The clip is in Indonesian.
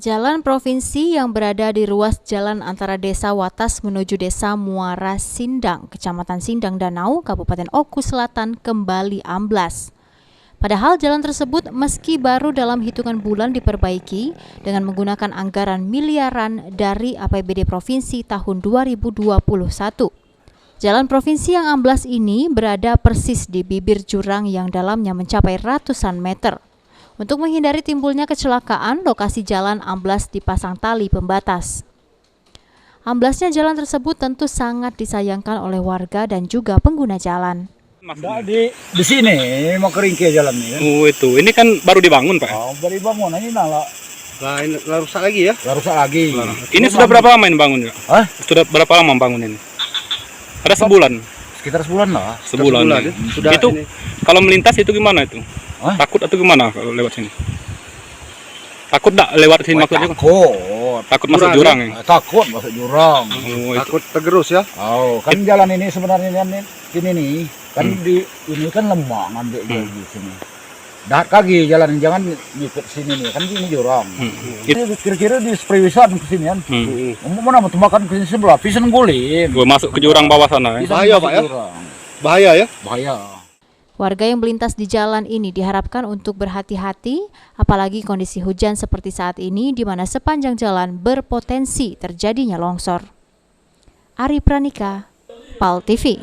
Jalan provinsi yang berada di ruas jalan antara Desa Watas menuju Desa Muara Sindang, Kecamatan Sindang Danau, Kabupaten Oku Selatan kembali amblas. Padahal jalan tersebut meski baru dalam hitungan bulan diperbaiki dengan menggunakan anggaran miliaran dari APBD Provinsi tahun 2021. Jalan provinsi yang amblas ini berada persis di bibir jurang yang dalamnya mencapai ratusan meter. Untuk menghindari timbulnya kecelakaan, lokasi jalan amblas dipasang tali pembatas. Amblasnya jalan tersebut tentu sangat disayangkan oleh warga dan juga pengguna jalan. Nah, di sini mau keringkih jalan ini. Oh itu, ini kan baru dibangun Pak? Oh, baru dibangun, ini nala. Nah, ini rusak lagi ya? Rusak lagi. Nah, ini sudah berapa lama ini bangun ya? Hah? Sudah berapa lama bangun ini? Ada sebulan? Sekitar sebulan lah. Sebulan. Ya. Sudah itu ini. Kalau melintas itu gimana itu? Hah? Takut atau gimana kalau lewat sini? Takut tak lewat sini maksudnya? Takut masuk jurang ya? Takut masuk jurang. Oh, itu. Takut tergerus ya? Oh, kan jalan ini sebenarnya ini nih kan ini kan lemah ngambil di sini. Dahat kaki jalan, jangan ngikut sini nih, kan ini jurang. Ini kira-kira di Sprewisan ke sini kan. Mana mau tembakan ke sini sebelah, pisan guling. Gue masuk ke jurang bawah sana ya? Bahaya Pak ya? Bahaya ya? Bahaya. Warga yang melintas di jalan ini diharapkan untuk berhati-hati, apalagi kondisi hujan seperti saat ini di mana sepanjang jalan berpotensi terjadinya longsor. Ari Pranika, PAL TV.